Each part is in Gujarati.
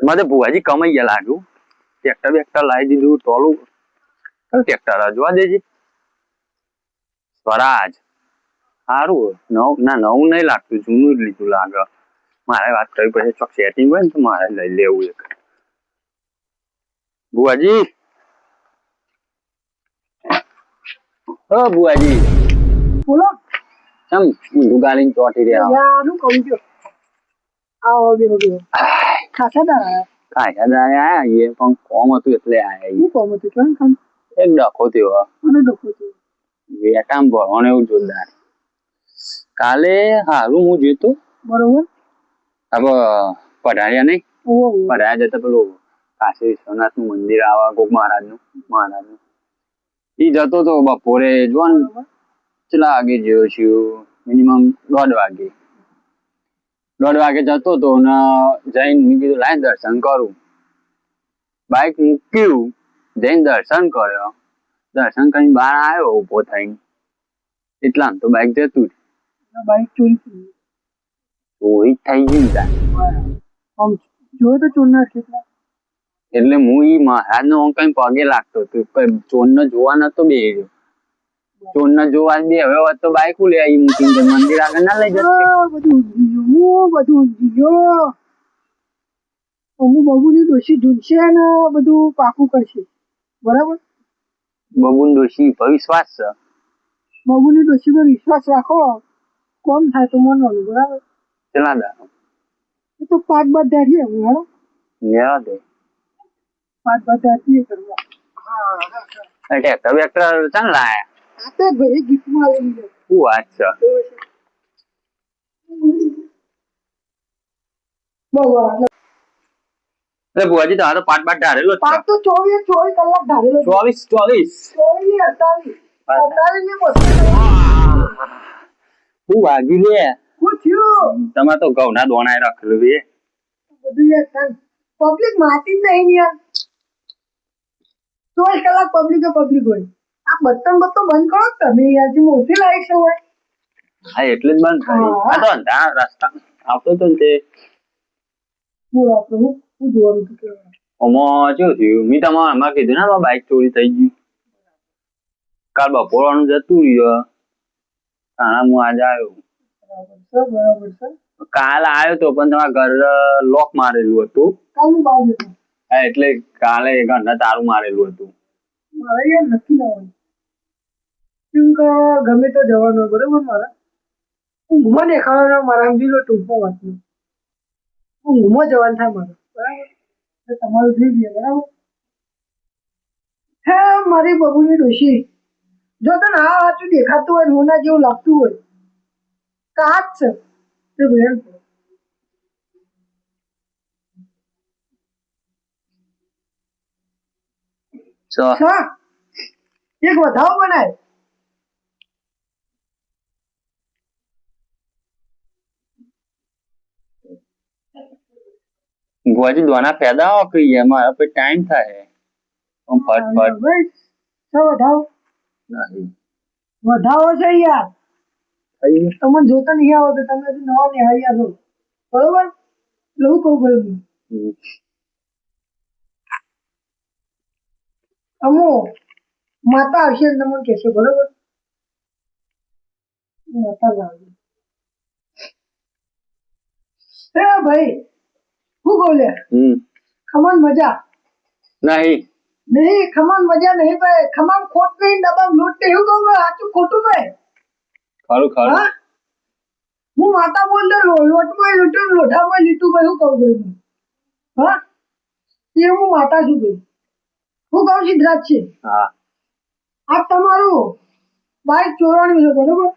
મને ભુવાજી કમાઈ ગયા લાગ્યું ટ્રેક્ટર બેક્ટર લાવી દીધું ટોલું ટ્રેક્ટર જોવા દેજે સ્વરાજ સારું નવું નહીં લાગતું જૂનું જ લીધું લાગે મારે વાત કરી પછી ચોક સેટિંગ હોય ને તો મારે લઈ લેવું એક ભુવાજી ભુવાજી બોલો ચમ ઊંધું ગાલીને ચોટી રહ્યા યારું કહું છું આવો બેરો ખાસા દાડા આયા એ પણ કોમ હતું એટલે આયા શું કોમ હતું કેમ કામ એક ડખો થયો મને ડખો થયો વેટામ ભરવાનું એવું જોરદાર કાલે હારું હું જોઈતું બરોબર હવે પઢાર્યા નહીં પઢાયા જતા પેલું કાશી વિશ્વનાથ નું મંદિર આવે કોક મહારાજ નું ઈ જતો તો બપોરે જો ને કેટલા વાગે જેવો છું મિનિમમ 1:30 વાગે જતો હતો ને જઈને મેં કીધું લાઈને દર્શન કરું બાઈક મૂક્યું જઈને દર્શન કર્યો દર્શન કરીને બહાર આવ્યો ઉભો થઈને એટલા તો બાઈક જતું બાઈક ચોરી થઈ ગયું આમ જોયો તો ચોરના કેટલા એટલે હું ઈ મહારાજ નો કઈ પગે લાગતો હતો ચોર ને જોવા નતો બેહ્યો ચોર ને જોવા બે હવે તો બાઈક લે આવી મૂકી મંદિર આગળ ના લઈ જતો બધું જીયો અમુ બાબુની ડોશી ઢૂંઢશે ને બધું પાકું કરશે બરાબર બબુન ડોશી વિશ્વાસ છે બાબુની ડોશી પર વિશ્વાસ રાખો કોમ થાય તો માનવાનું બરાબર ચલા દા એ તો 5 બાદ દાડીએ હું હેડો લેવા દે 5 બાદ દાડીએ કરવા ટ્રેક્ટર બેક્ટર ચાલ લાયા આ તો ભાઈ ગીતમાં લઈ લે શું વાત છે અરે ભુવાજી તારો પાટ ધારેલો છે પાટ તો 24 કલાક ધારેલો 24 હું વાગી લે શું થયું તમારે તો ઘઉંના દોણાએ રાખેલું છે બધું યાર પબ્લિક માતી જ નહીં યાર 24 કલાક પબ્લિક હોય આ બત્તન બંધ કરો તમે યાર જે મોટી લાઈટ છે હોય હા એટલે જ બંધ કરી આ તો અંધા રસ્તા આવતો તો ને તે બોલો આપણે હું જોવાનું હતું કે આમાં શું થયું મેં તમારે આમાં કીધું ને આમાં બાઈક ચોરી થઈ ગયું કાલ બપોરવાનું જતું રહ્યું તાણા હું આજે આવ્યો બરાબર છે કાલ આવ્યો તો પણ તમારા ઘર લોક મારેલું હતું કાલનું બાજુ હતું હા એટલે કાલે ઘરના તારું મારેલું હતું મારે યાર નક્કી ના હોય કેમ કે ગમે તો જવાનું હોય બરાબર મારા ઊંઘમાં દેખાવાનો મારા સમજી લો ટૂંકમાં વાતનું ઊંઘમાં જવાનું થાય મારે બરાબર તમારું થઈ ગયું બરાબર હે મારી બબુની ડોશી જો તને આ વાંચું દેખાતું હોય હોના જેવું લાગતું હોય કાચ છે તે ભેણ એક વધાવો બનાય ભુવાજી દોના પેદા હો કઈ એમાં હવે ટાઈમ થાય ફટ વધાવો વધાવો છે યાર તમને જોતા નહીં આવો તો તમે નવા નિહાળ્યા છો બરોબર એવું કહું ભાઈ અમો માતા આવશે ને તમને કહેશે બરોબર માતા લાવજો હે ભાઈ શું કહું લે ખમણ મજા નહીં ખમણ મજા નહીં ભાઈ ખમણ ખોટ નહીં ડબ્બા લોટ નહીં એવું કહું ભાઈ સાચું ખોટું ભાઈ ખરું હું માતા બોલ લોટમાં લીધું લોઢામાં લીધું ભાઈ શું કહું ભાઈ હા એ હું માતા છું ભાઈ હું કહું સિદ્ધરાજ છે આ તમારું બાઈક ચોરાણું છે બરોબર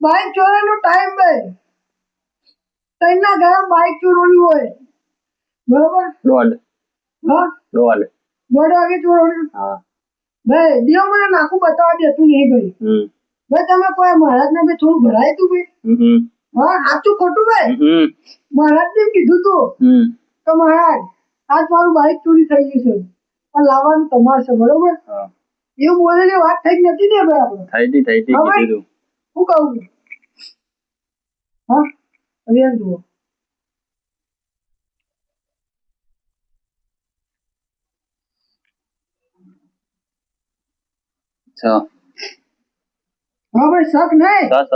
બાઈક ચોરાનો ટાઈમ ભાઈ તૈના ઘરે બાઈક ચોરાણું હોય બરોબર દોઢ વાગે ચોરાણું ભાઈ દિયો મને નાખું બતાવવા દેતું નહીં ભાઈ ભાઈ તમે કોઈ મહારાજ ને ભાઈ થોડું ભરાય તું ભાઈ હા સાચું ખોટું ભાઈ મહારાજ ને કીધું તું તો મહારાજ આજ મારું બાઈક ચોરી થઈ ગયું છે પણ લાવવાનું તમારે છે બરોબર એવું બોલેલી વાત થઈ નથી ને ભાઈ આપણે થઈ કીધું શું કહું હા હવે જુઓ છ હા ભાઈ શક નહીં છ છ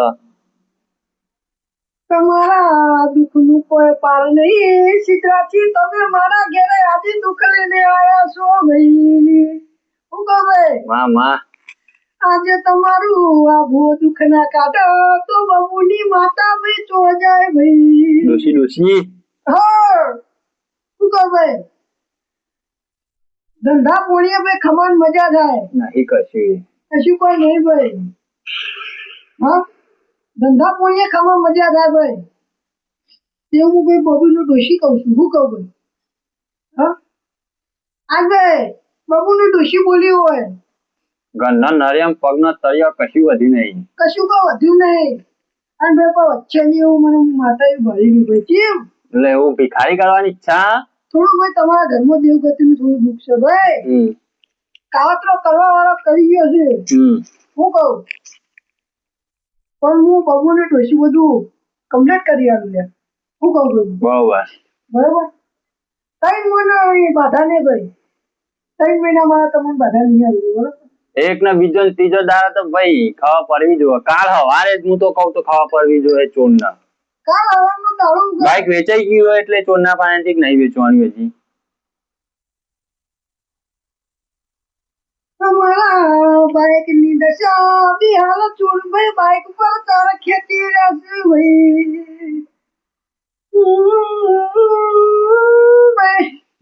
તમારા દુઃખનું કોઈ પાર નહીં સિદ્ધરાજજી તમે મારા ઘેરે આજે દુઃખ લઈને આયા છો ભાઈ હું કહું ભાઈ માં આજે તમારું આ ભૂ દુઃખ ના કાઢો તો બબુની માતા ભાઈ ચો જાય ભાઈ ડોશી હા શું કહું ભાઈ ધંધા પોણીએ ભાઈ ખમાન મજા થાય નહીં કશું કોઈ નહીં ભાઈ હા ધંધા પોણીએ ખમાન મજા થાય ભાઈ એવું હું ભાઈ બબુનું ડોશી કહું છું શું કહું ભાઈ હા આજ ભાઈ બબુનું ડોશી બોલી હોય ઘરના નરિયમ પગનો તળિયો કશું વધી નહીં કશું કોઈ વધ્યું નહીં અને ભાઈ કોઈ વચ્ચે નહીં એવું મને માતા ભરી ગયું ભાઈ કેમ એટલે એવું ભિખારી કરવાની ઈચ્છા થોડું ભાઈ તમારા ઘરમાં દેવગતિનું થોડું દુઃખ છે ભાઈ કાવતરો કરવા વાળો કરી ગયો છે હું કહું પણ હું બબુને ડોશી બધું કમ્પ્લીટ કરી આવ્યું લે હું કહું ભાઈ બરોબર બરાબર 3 મહિના બાધા નહીં ભાઈ 3 મહિના મારા તમને બાધા નહીં આવી બરોબર એક ને બીજો ને ત્રીજો દાડો તો ભાઈ ખાવા પડવી જોઈએ કાલ સવારે જ હું તો કહું તો ખાવા પડવી જોઈએ ચોર ના કાલ હવાનો દાડો બાઈક વેચાઈ ગયું હોય એટલે ચોર ના પાસેથી નહીં વેચવાની હજી તમારા બાઈક ની દશા બી હાલ ચોર ભાઈ બાઈક પર તારા ખેતી રહેશે ભાઈ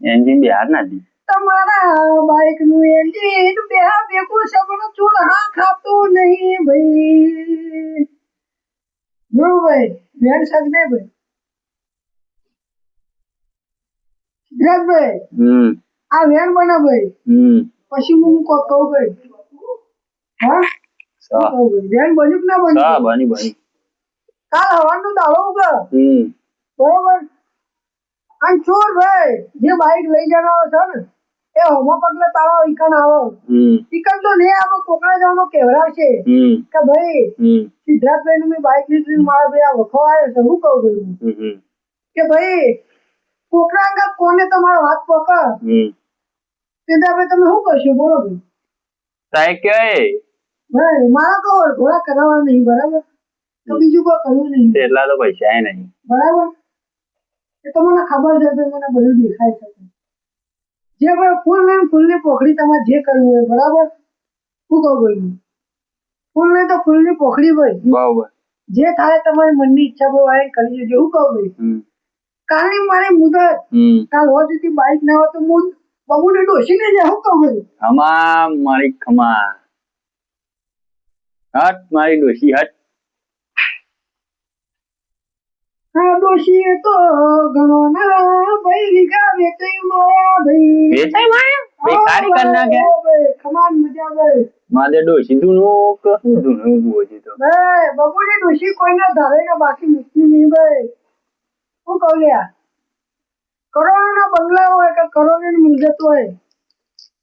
એન્જિન બિહાર ના દી તમારા બાઈક નું એન્જિન બે ભેગું સગનો ચોર હા ખાતો નહીં ભાઈ જો ભાઈ વેણ સગ ને ભાઈ સિદ્ધરાજભાઈ આ વેણ બને ભાઈ પછી હું કહું ભાઈ હા કહું ભાઈ વેણ બન્યું કે ના બન્યું બની કાલ હવાનું દાડો ઉગા બરોબર અને ચોર ભાઈ જે બાઈક લઈ જવાનો છે ને એ હોમા પગલે તારા ઈકન આવો ઈકન તો નહીં આવો કોકડા જવાનો કહેવરાવશે કે ભાઈ સિદ્ધાર્થભાઈ નું મેં બાઈક લીધી મારા ભાઈ આ વખો આવ્યો છે હું કહું ભાઈ કે ભાઈ કોકડા અંગત કોને તમારો હાથ પકડ સિદ્ધાર્થભાઈ તમે શું કરશો બોલો ભાઈ ભાઈ મારા કહો ઘોડા કરાવવા નહીં બરાબર તો બીજું કોઈ કરવું નહીં એટલા તો પૈસા નહીં બરાબર એ તો મને ખબર છે તો મને બધું દેખાય છે જે ભાઈ ફૂલની પોખડી તમારે જે કરવું હોય બરાબર શું કહું ભાઈ ફૂલ નહીં તો ફૂલની પોખડી ભાઈ બરાબર જે થાય તમારી મનની ઈચ્છા ભાઈ કરી દેજો શું કહું ભાઈ કાલની મારી મુદત કાલ હોવા સુધી બાઈક ના હોય તો હું બબુને ડોસી ને જાય શું કહું ભાઈ મારી ખમા હટ મારી ડોશી હટ હા ડોશી તો ઘણો ના ભાઈ વિગા વેચાઈ માયા ભાઈ વેચાઈ માયા ભિખારી કર નાખે ખમાન મજા ભાઈ મારે ડોશી ધૂનું કશું ધૂનું બોજી તો ભાઈ બબુની ડોશી કોઈને ધારે ને બાકી મૂકતી નહીં ભાઈ શું કહું લ્યા કરોડોના બંગલા હોય કે કરોડોની મિલકત હોય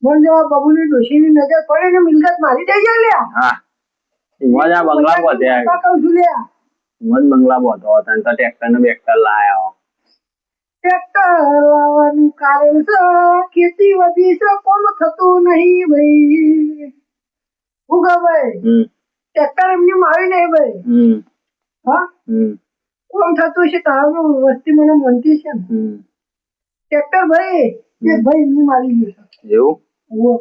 મને જેવા બબુની ડોશીની નજર પડે ને મિલકત મારી દેજો લ્યા હા મજા બંગલા બધે કહું છું લ્યા મત બંગલા બધો હતા તો ટ્રેક્ટર ને બેક્ટર લાયા ટ્રેક્ટર લાવવાનું કારણ છે ખેતી વધી છે કોમ થતું નહીં ભાઈ હું કહું ભાઈ ટ્રેક્ટર એમની મારી નહીં ભાઈ હા કોમ થતું છે તારું વસ્તી મને મનતી છે ને ટ્રેક્ટર ભાઈ એક ભાઈ એમની મારી ગયું છે એવું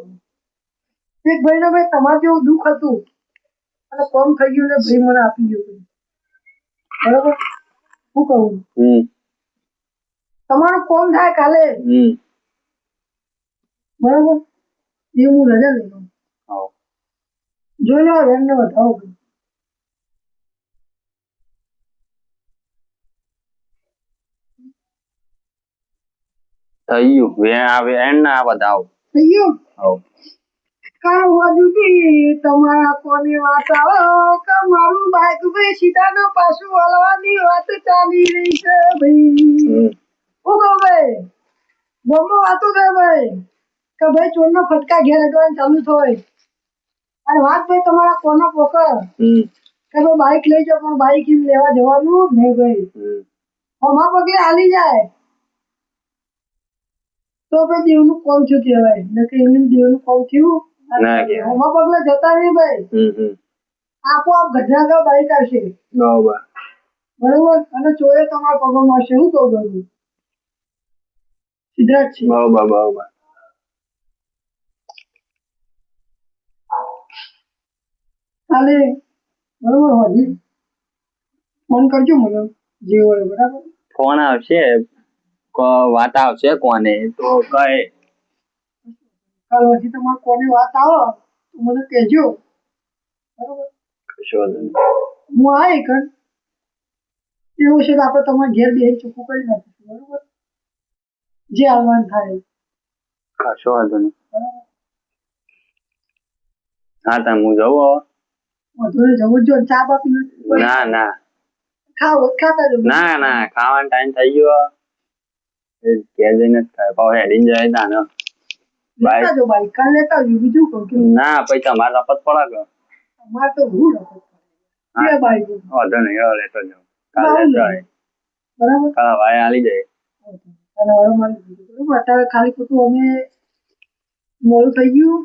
એક ભાઈ ને ભાઈ તમારે જેવું દુઃખ હતું અને કોમ થઈ ગયું ને ભાઈ મને આપી ગયું બરાબર શું કહું તમારું કોમ થાય કાલે બરાબર એ હું રજા લઈ લઉં જોઈ લો એમને બતાવો થઈ ગયું એન્ડ ના બતાવો થઈ ગયું કાળ સુધી તમારા કોની વાત આવે કે મારું બાઈક ભાઈ સીધાનો પાછું વળવાની વાત ચાલી રહી છે ભાઈ હું કહું ભાઈ ગમો વાતો થાય ભાઈ કે ભાઈ ચોરનો ફટકા ઘેર અડવાનું ચાલુ થાય અને વાત ભાઈ તમારા કોનો પોકર કે ભાઈ બાઈક લઈ જાઓ પણ બાઈક એમ લેવા જવાનું નહીં ભાઈ હમા પગલે હાલી જાય તો ભાઈ દેવનું કોમ થયું કહેવાય ને કે એમનું દેવનું કોમ થયું ના કહેવાય. ઉમા પગલે જતા નહીં ભાઈ. આપોઆપ ગઢડા બાઈક આવશે. બરોબર. બરોબર. અને ચોરે તમારા પગમાં મળશે. શું કહું બધું સિદ્ધાર્થ છે. બરોબર. કાલે બરોબર હજી ફોન કરજો મને જે હોય બરાબર. ફોન આવશે, વાત આવશે કોને તો કહે. કાલ પછી તમારે કોની વાત આવે તો મને કહેજો બરોબર. કશો નહીં. હું આ કર એવું છે તો આપણે તમારે ઘેર બે ચોખ્ખું કરી નાખીશું બરોબર. જે આવવાનું થાય. કશો વાંધો નહીં. હા તમે હું જવું હવે. વધુ જવું જ જો ચા બા પીને. ના ખાતા જવું. ના ખાવાનો ટાઈમ થઈ ગયો. ઘેર જઈને જ ખાય પાવ હેડીને જાય તાને. લેતા જો બાઈક કાલ લેતા આવજો બીજું કહું કે ના પછી તમારે રપત પડે કે. અમારે તો હું રપત પડે બે બાઈક. વાંધો નહીં હવે લેતો જાઉં. કાલ લેતો આય. બરાબર. કાલ ભાઈ આલી જાય. અને હવે મારે બરોબર અત્યારે ખાલી ખોટું અમે મોડું થઈ ગયું.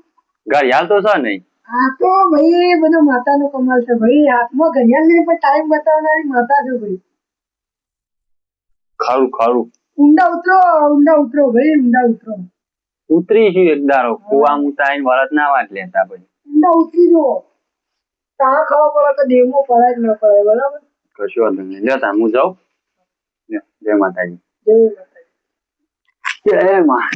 ઘડિયાળ તો છે નહીં. આ તો ભાઈ બધો માતાનો કમાલ છે ભાઈ. હાથમાં ઘડિયાળ નહીં પણ ટાઈમ બતાવનારી માતા છે ભાઈ. ખરું. ઊંડા ઉતરો ભાઈ ઊંડા ઉતરો. ઉતરી છું એક દારો કુવા મુતાઈને વરત ના વાત લેતા પછી. ઊંડા ઉતરી જુઓ ત્યાં ખબર પડે કે દેવમાં પડાય કે ન પડાય બરાબર. કશું વાંધો નહીં. લેતા હું જાઉં. જય માતાજી. જય મા.